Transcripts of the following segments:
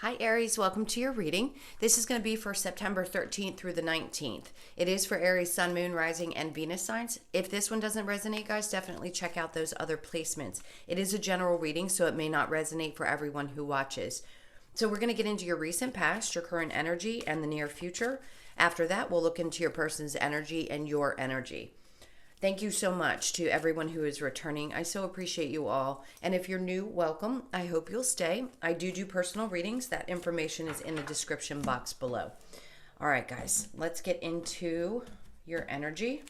Hi Aries, welcome to your reading. This is going to be for September 13th through the 19th. It is for Aries, Sun, Moon, Rising, and Venus signs. If this one doesn't resonate, guys, definitely check out those other placements. It is a general reading, so it may not resonate for everyone who watches. So we're going to get into your recent past, your current energy, and the near future. After that, we'll look into your person's energy and your energy. Thank you so much to everyone who is returning. I so appreciate you all. And if you're new, welcome. I hope you'll stay. I do personal readings. That information is in the description box below. All right, guys, let's get into your energy.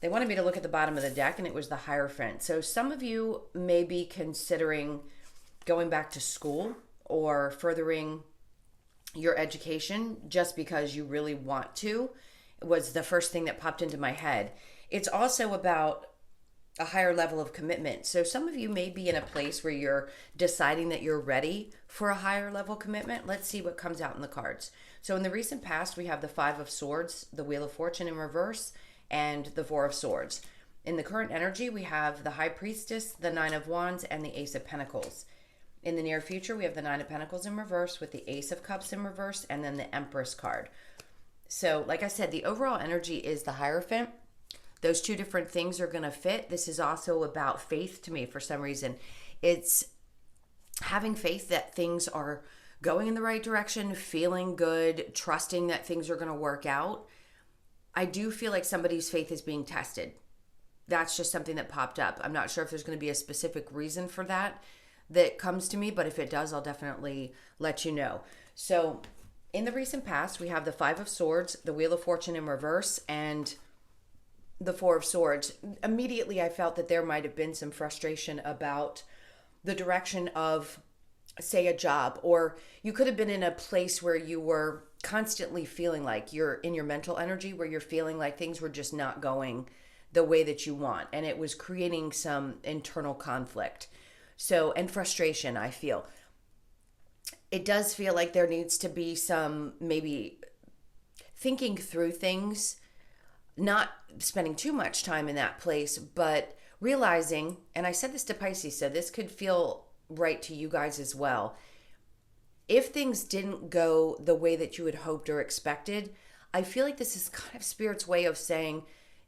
They wanted me to look at the bottom of the deck, and it was the Hierophant. So some of you may be considering going back to school or furthering your education just because you really want to. Was the first thing that popped into my head. It's also about a higher level of commitment. So some of you may be in a place where you're deciding that you're ready for a higher level commitment. Let's see what comes out in the cards. So in the recent past, we have the Five of Swords, the Wheel of Fortune in reverse, and the Four of Swords. In the current energy, we have the High Priestess, the Nine of Wands, and the Ace of Pentacles. In the near future, we have the Nine of Pentacles in reverse with the Ace of Cups in reverse, and then the Empress card. So, like I said, the overall energy is the Hierophant. Those two different things are going to fit. This is also about faith to me for some reason. It's having faith that things are going in the right direction, feeling good, trusting that things are going to work out. I do feel like somebody's faith is being tested. That's just something that popped up. I'm not sure if there's going to be a specific reason for that comes to me, but if it does, I'll definitely let you know. So, in the recent past, we have the Five of Swords, the Wheel of Fortune in reverse, and the Four of Swords. Immediately, I felt that there might have been some frustration about the direction of, say, a job, or you could have been in a place where you were constantly feeling like you're in your mental energy, where you're feeling like things were just not going the way that you want, and it was creating some internal conflict. So, and frustration, I feel. It does feel like there needs to be some maybe thinking through things, not spending too much time in that place, but realizing, and I said this to Pisces, so this could feel right to you guys as well. If things didn't go the way that you had hoped or expected, I feel like this is kind of Spirit's way of saying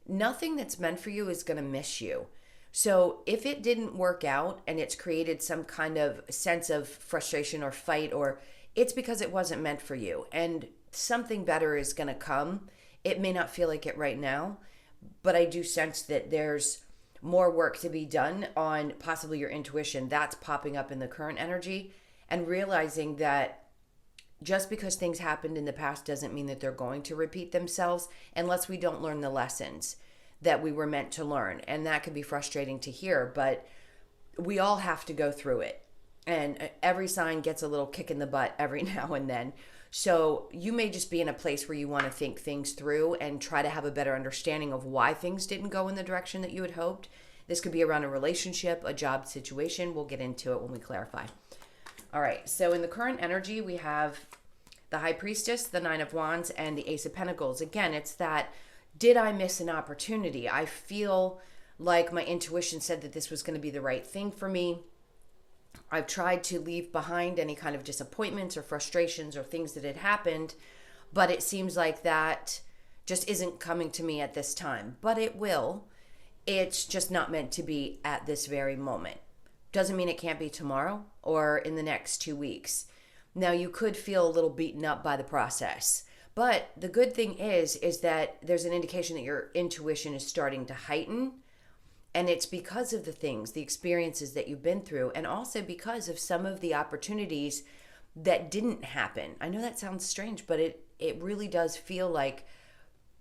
nothing that's meant for you is going to miss you. So if it didn't work out and it's created some kind of sense of frustration or fight, or it's because it wasn't meant for you and something better is going to come. It may not feel like it right now, but I do sense that there's more work to be done on possibly your intuition. That's popping up in the current energy, and realizing that just because things happened in the past doesn't mean that they're going to repeat themselves unless we don't learn the lessons that we were meant to learn. And that can be frustrating to hear, but we all have to go through it. And every sign gets a little kick in the butt every now and then. So you may just be in a place where you want to think things through and try to have a better understanding of why things didn't go in the direction that you had hoped. This could be around a relationship, a job situation. We'll get into it when we clarify. All right, so in the current energy, we have the High Priestess, the Nine of Wands, and the Ace of Pentacles. Again, it's that, did I miss an opportunity? I feel like my intuition said that this was going to be the right thing for me. I've tried to leave behind any kind of disappointments or frustrations or things that had happened, but it seems like that just isn't coming to me at this time. But it will. It's just not meant to be at this very moment. Doesn't mean it can't be tomorrow or in the next 2 weeks. Now, you could feel a little beaten up by the process. But the good thing is that there's an indication that your intuition is starting to heighten. And it's because of the things, the experiences that you've been through, and also because of some of the opportunities that didn't happen. I know that sounds strange, but it really does feel like,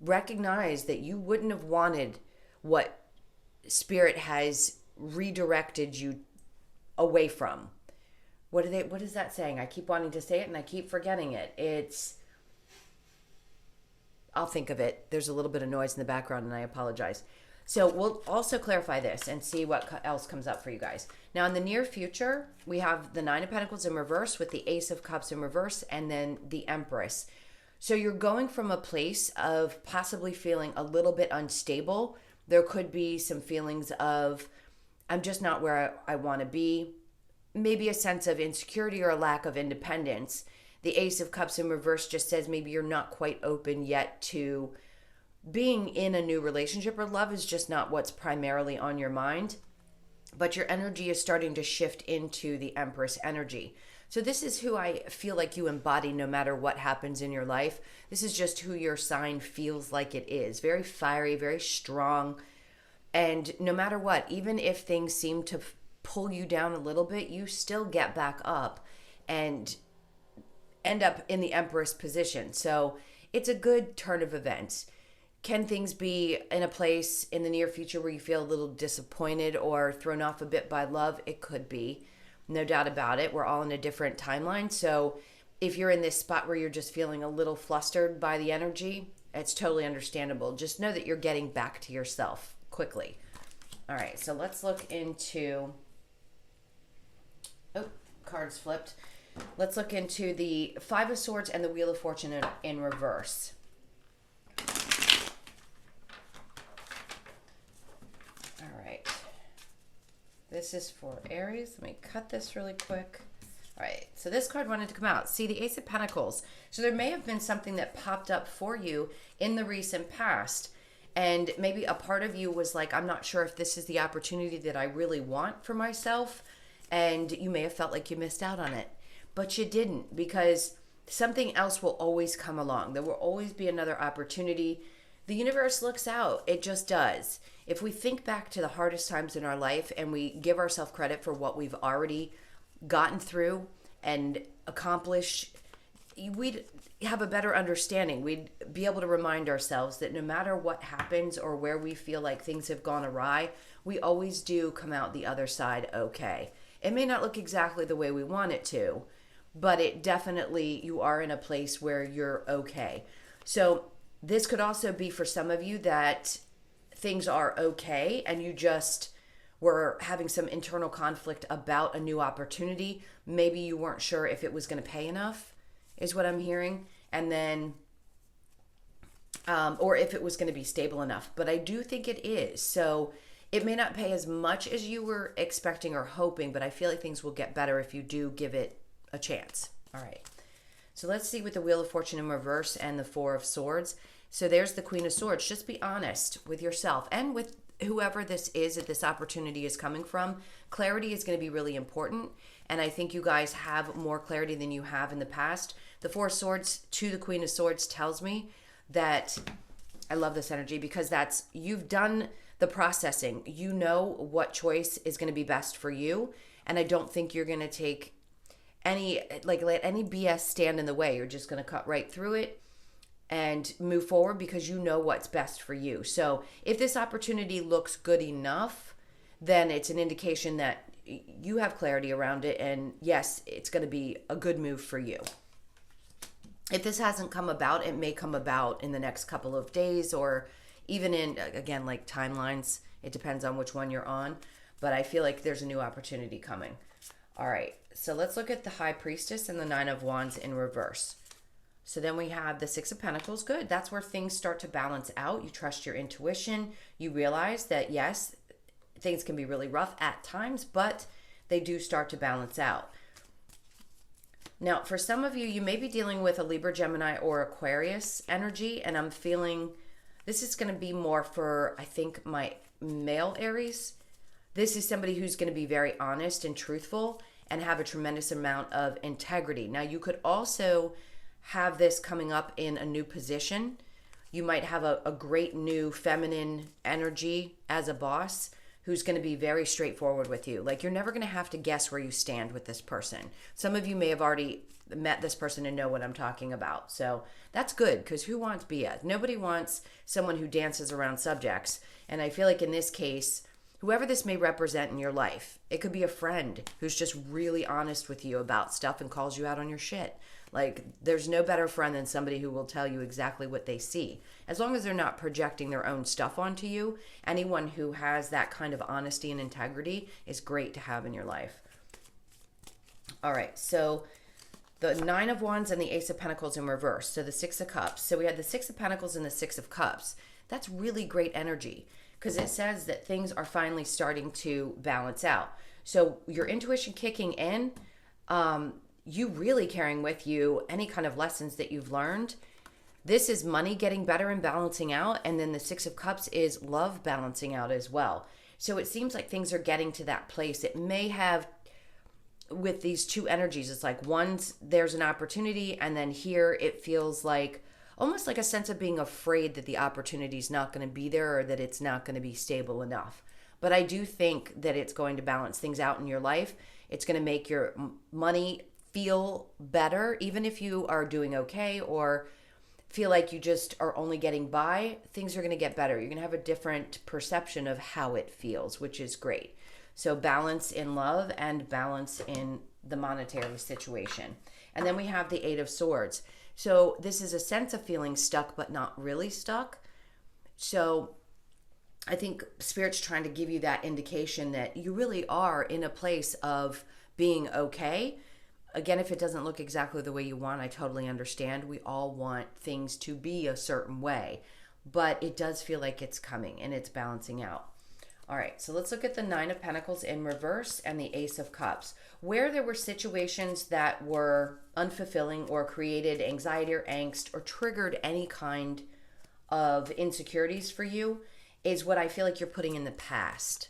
recognize that you wouldn't have wanted what Spirit has redirected you away from. What is that saying? I keep wanting to say it and I keep forgetting it. I'll think of it. There's a little bit of noise in the background and I apologize. So we'll also clarify this and see what else comes up for you guys. Now, in the near future, we have the Nine of Pentacles in reverse with the Ace of Cups in reverse, and then the Empress. So you're going from a place of possibly feeling a little bit unstable. There could be some feelings of, I'm just not where I want to be. maybe a sense of insecurity or a lack of independence. The Ace of Cups in reverse just says maybe you're not quite open yet to being in a new relationship, or love is just not what's primarily on your mind. But your energy is starting to shift into the Empress energy. So this is who I feel like you embody no matter what happens in your life. This is just who your sign feels like it is. Very fiery, very strong. And no matter what, even if things seem to pull you down a little bit, you still get back up and end up in the Empress position. So it's a good turn of events. Can things be in a place in the near future where you feel a little disappointed or thrown off a bit by love? It could be. No doubt about it. We're all in a different timeline. So if you're in this spot where you're just feeling a little flustered by the energy, it's totally understandable. Just know that you're getting back to yourself quickly. All right, so let's look into... Oh, cards flipped. Let's look into the Five of Swords and the Wheel of Fortune in reverse. All right. This is for Aries. Let me cut this really quick. All right, so this card wanted to come out. See, the Ace of Pentacles. So there may have been something that popped up for you in the recent past, and maybe a part of you was like, I'm not sure if this is the opportunity that I really want for myself, and you may have felt like you missed out on it. But you didn't, because something else will always come along. There will always be another opportunity. The universe looks out. It just does. If we think back to the hardest times in our life and we give ourselves credit for what we've already gotten through and accomplished, we'd have a better understanding. We'd be able to remind ourselves that no matter what happens or where we feel like things have gone awry, we always do come out the other side okay. It may not look exactly the way we want it to, but it definitely, you are in a place where you're okay. So this could also be for some of you that things are okay and you just were having some internal conflict about a new opportunity. Maybe you weren't sure if it was going to pay enough, is what I'm hearing. And then, or if it was going to be stable enough. But I do think it is. So it may not pay as much as you were expecting or hoping, but I feel like things will get better if you do give it a chance. All right. So let's see with the Wheel of Fortune in reverse and the Four of Swords. So there's the Queen of Swords. Just be honest with yourself and with whoever this is that this opportunity is coming from. Clarity is going to be really important. And I think you guys have more clarity than you have in the past. The Four of Swords to the Queen of Swords tells me that, I love this energy, because that's, you've done the processing. You know what choice is going to be best for you. And I don't think you're going to take let any BS stand in the way. You're just going to cut right through it and move forward because you know what's best for you. So if this opportunity looks good enough, then it's an indication that you have clarity around it. And yes, it's going to be a good move for you. If this hasn't come about, it may come about in the next couple of days, or even in, again, like timelines. It depends on which one you're on. But I feel like there's a new opportunity coming. All right, so let's look at the High Priestess and the Nine of Wands in reverse. So then we have the Six of Pentacles. Good. That's where things start to balance out. You trust your intuition. You realize that, yes, things can be really rough at times, but they do start to balance out. Now, for some of you, you may be dealing with a Libra, Gemini, or Aquarius energy, and I'm feeling this is going to be more for, I think, my male Aries. This is somebody who's going to be very honest and truthful and have a tremendous amount of integrity. Now, you could also have this coming up in a new position. You might have a great new feminine energy as a boss who's going to be very straightforward with you. Like, you're never going to have to guess where you stand with this person. Some of you may have already met this person and know what I'm talking about. So that's good, because who wants BS? Nobody wants someone who dances around subjects. And I feel like in this case, whoever this may represent in your life, it could be a friend who's just really honest with you about stuff and calls you out on your shit. Like, there's no better friend than somebody who will tell you exactly what they see. As long as they're not projecting their own stuff onto you, anyone who has that kind of honesty and integrity is great to have in your life. All right, so the Nine of Wands and the Ace of Pentacles in reverse. So the Six of Cups. So we had the Six of Pentacles and the Six of Cups. That's really great energy, because it says that things are finally starting to balance out. So your intuition kicking in, you really carrying with you any kind of lessons that you've learned. This is money getting better and balancing out. And then the Six of Cups is love balancing out as well. So it seems like things are getting to that place. It may have, with these two energies, it's like once there's an opportunity, and then here it feels like almost like a sense of being afraid that the opportunity is not going to be there or that it's not going to be stable enough. But I do think that it's going to balance things out in your life. It's going to make your money feel better, even if you are doing okay or feel like you just are only getting by. Things are going to get better. You're going to have a different perception of how it feels, which is great. So balance in love and balance in the monetary situation. And then we have the Eight of Swords. So this is a sense of feeling stuck, but not really stuck. So I think Spirit's trying to give you that indication that you really are in a place of being okay. Again, if it doesn't look exactly the way you want, I totally understand. We all want things to be a certain way, but it does feel like it's coming and it's balancing out. All right, so let's look at the Nine of Pentacles in reverse and the Ace of Cups. Where there were situations that were unfulfilling or created anxiety or angst or triggered any kind of insecurities for you is what I feel like you're putting in the past.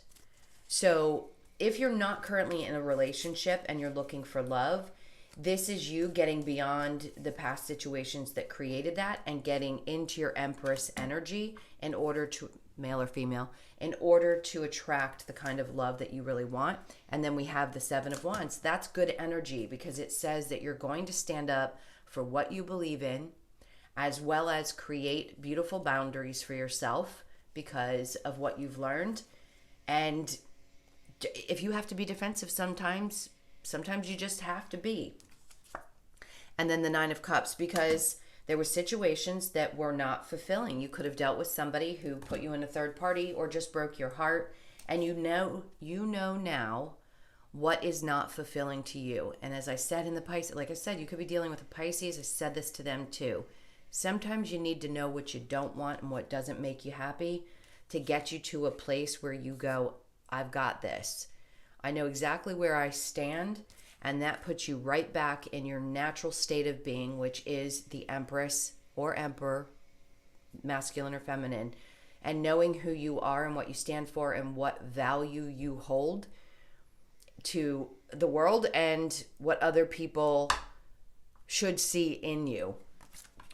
So if you're not currently in a relationship and you're looking for love, this is you getting beyond the past situations that created that and getting into your Empress energy in order to, male or female, in order to attract the kind of love that you really want. And then we have the Seven of Wands. That's good energy because it says that you're going to stand up for what you believe in, as well as create beautiful boundaries for yourself because of what you've learned. And if you have to be defensive sometimes you just have to be. And then the Nine of Cups, because there were situations that were not fulfilling. You could have dealt with somebody who put you in a third party or just broke your heart, and you know now what is not fulfilling to you. And as I said in the Pisces, like I said, you could be dealing with a Pisces. I said this to them too. Sometimes you need to know what you don't want and what doesn't make you happy to get you to a place where you go, I've got this. I know exactly where I stand, and that puts you right back in your natural state of being, which is the Empress or Emperor, masculine or feminine, and knowing who you are and what you stand for and what value you hold to the world and what other people should see in you.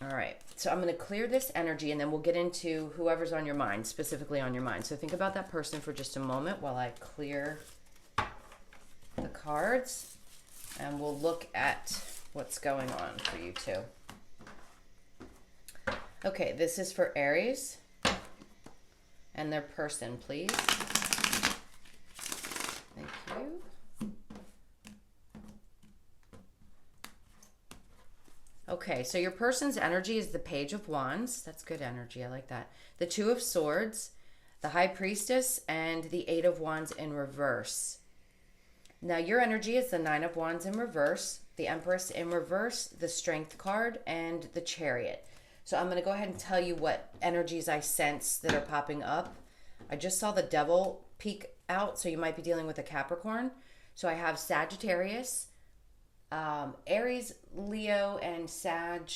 All right, so I'm going to clear this energy and then we'll get into whoever's on your mind, specifically on your mind. So think about that person for just a moment while I clear the cards, and we'll look at what's going on for you two. Okay, this is for Aries and their person, please. Thank you. Okay, so your person's energy is the Page of Wands. That's good energy. I like that. The Two of Swords, the High Priestess, and the Eight of Wands in reverse. Now, your energy is the Nine of Wands in reverse, the Empress in reverse, the Strength card, and the Chariot. So I'm going to go ahead and tell you what energies I sense that are popping up. I just saw the Devil peek out, so you might be dealing with a Capricorn. So I have Sagittarius, Aries, Leo, and Sag,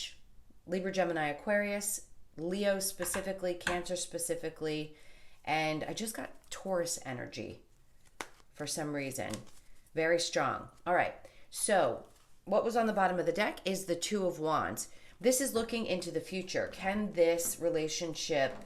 Libra, Gemini, Aquarius, Leo specifically, Cancer specifically, and I just got Taurus energy for some reason. Very strong. All right, so what was on the bottom of the deck is the Two of Wands. This is looking into the future. Can this relationship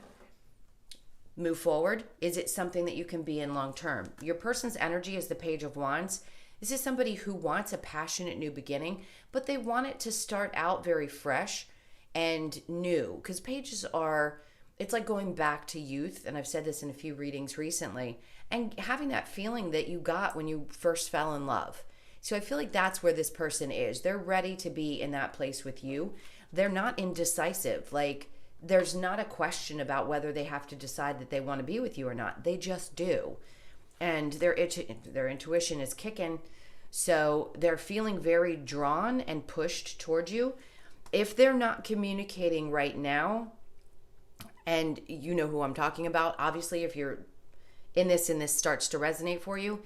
move forward? Is it something that you can be in long term? Your person's energy is the Page of Wands. This is somebody who wants a passionate new beginning, but they want it to start out very fresh and new. Because pages are, it's like going back to youth. And I've said this in a few readings recently. And having that feeling that you got when you first fell in love. So I feel like that's where this person is. They're ready to be in that place with you. They're not indecisive. Like, there's not a question about whether they have to decide that they want to be with you or not. They just do. And their intuition is kicking. So they're feeling very drawn and pushed towards you. If they're not communicating right now, and you know who I'm talking about, obviously if you're in this and this starts to resonate for you,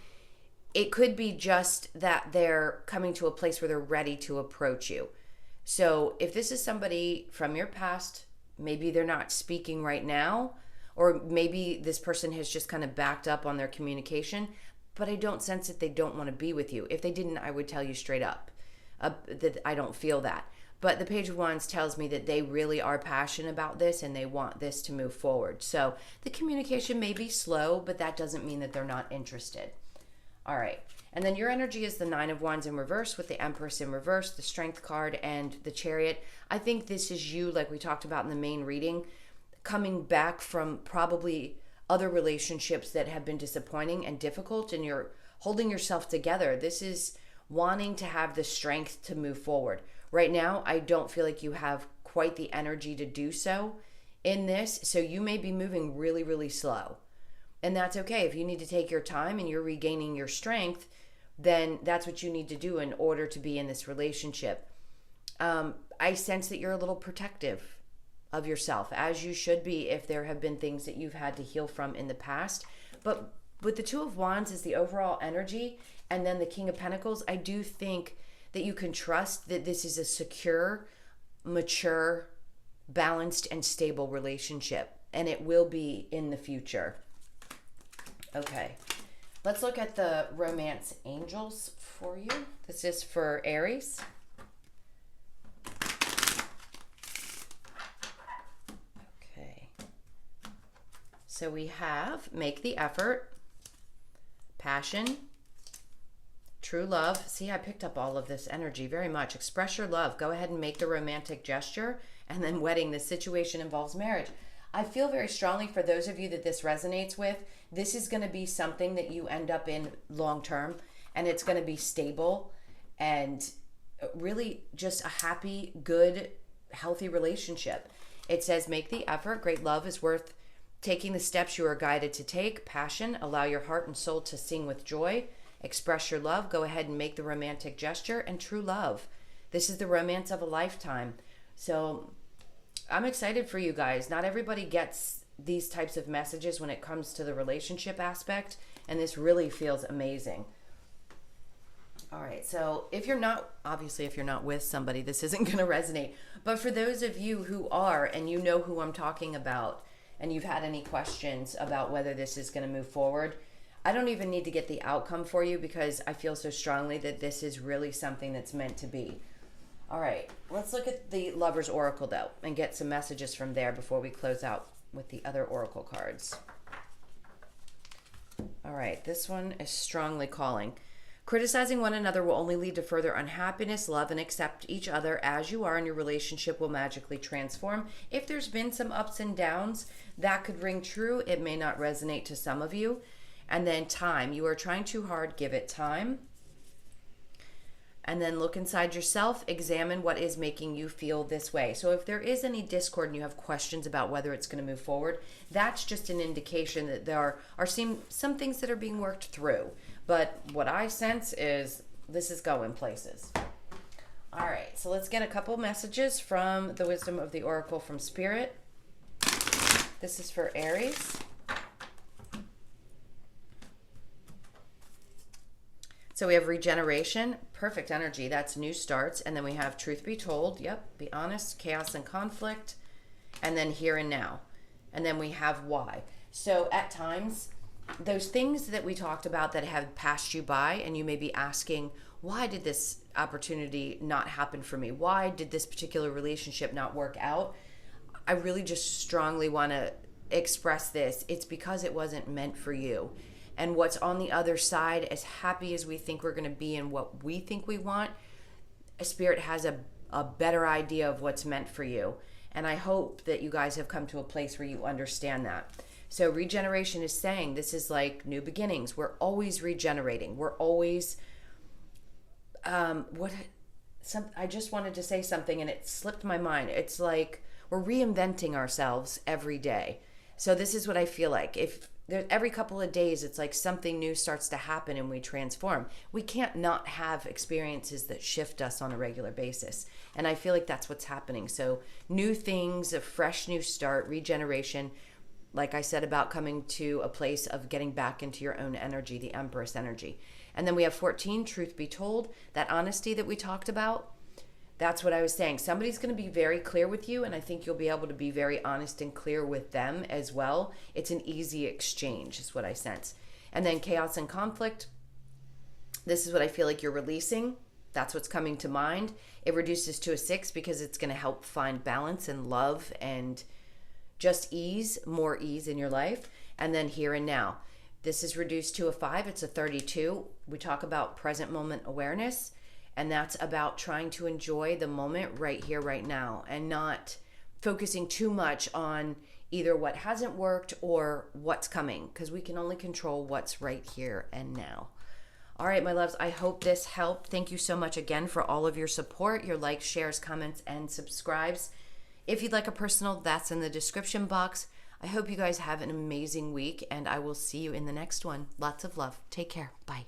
it could be just that they're coming to a place where they're ready to approach you. So if this is somebody from your past, maybe they're not speaking right now, or maybe this person has just kind of backed up on their communication, but I don't sense that they don't want to be with you. If they didn't, I would tell you straight up that I don't feel that. But the Page of Wands tells me that they really are passionate about this and they want this to move forward. So the communication may be slow, but that doesn't mean that they're not interested. All right. And then your energy is the Nine of Wands in reverse with the Empress in reverse, the Strength card, and the Chariot. I think this is you, like we talked about in the main reading, coming back from probably other relationships that have been disappointing and difficult, and you're holding yourself together. This is wanting to have the strength to move forward. Right now, I don't feel like you have quite the energy to do so in this, so you may be moving really, really slow. And that's okay. If you need to take your time and you're regaining your strength, then that's what you need to do in order to be in this relationship. I sense that you're a little protective of yourself, as you should be if there have been things that you've had to heal from in the past. But with the Two of Wands is the overall energy, and then the King of Pentacles, I do think that you can trust that this is a secure, mature, balanced, and stable relationship, and it will be in the future. Okay, let's look at the romance angels for you. This is for Aries. Okay, so we have make the effort, passion, true love. See, I picked up all of this energy very much. Express your love. Go ahead and make the romantic gesture. And then wedding. The situation involves marriage. I feel very strongly for those of you that this resonates with. This is going to be something that you end up in long term. And it's going to be stable and really just a happy, good, healthy relationship. It says make the effort. Great love is worth taking the steps you are guided to take. Passion. Allow your heart and soul to sing with joy. Express your love. Go ahead and make the romantic gesture. And true love. This is the romance of a lifetime. So I'm excited for you guys. Not everybody gets these types of messages when it comes to the relationship aspect. And this really feels amazing. All right. So if you're not, obviously, if you're not with somebody, this isn't going to resonate. But for those of you who are, and you know who I'm talking about, and you've had any questions about whether this is going to move forward, I don't even need to get the outcome for you because I feel so strongly that this is really something that's meant to be. All right, let's look at the Lover's Oracle, though, and get some messages from there before we close out with the other Oracle cards. All right, this one is strongly calling. Criticizing one another will only lead to further unhappiness. Love and accept each other as you are, and your relationship will magically transform. If there's been some ups and downs, that could ring true. It may not resonate to some of you. And then time. You are trying too hard. Give it time. And then look inside yourself. Examine what is making you feel this way. So if there is any discord and you have questions about whether it's going to move forward, that's just an indication that there are some things that are being worked through. But what I sense is this is going places. All right. So let's get a couple messages from the Wisdom of the Oracle from Spirit. This is for Aries. So we have regeneration, perfect energy. That's new starts. And then we have truth be told. Yep. Be honest, chaos and conflict. And then here and now. And then we have why. So at times, those things that we talked about that have passed you by, and you may be asking, why did this opportunity not happen for me? Why did this particular relationship not work out? I really just strongly want to express this. It's because it wasn't meant for you. And what's on the other side, as happy as we think we're going to be and what we think we want, Spirit has a better idea of what's meant for you. And I hope that you guys have come to a place where you understand that. So regeneration is saying this is like new beginnings. We're always regenerating. We're always, I just wanted to say something and it slipped my mind. It's like we're reinventing ourselves every day. So this is what I feel like. If every couple of days, it's like something new starts to happen and we transform. We can't not have experiences that shift us on a regular basis. And I feel like that's what's happening. So new things, a fresh new start, regeneration. Like I said about coming to a place of getting back into your own energy, the Empress energy. And then we have 14, truth be told, that honesty that we talked about. That's what I was saying. Somebody's going to be very clear with you, and I think you'll be able to be very honest and clear with them as well. It's an easy exchange, is what I sense. And then chaos and conflict. This is what I feel like you're releasing. That's what's coming to mind. It reduces to a 6 because it's going to help find balance and love and just ease, more ease in your life. And then here and now. This is reduced to a 5. It's a 32. We talk about present moment awareness. And that's about trying to enjoy the moment right here, right now, and not focusing too much on either what hasn't worked or what's coming, because we can only control what's right here and now. All right, my loves, I hope this helped. Thank you so much again for all of your support, your likes, shares, comments, and subscribes. If you'd like a personal, that's in the description box. I hope you guys have an amazing week, and I will see you in the next one. Lots of love. Take care. Bye.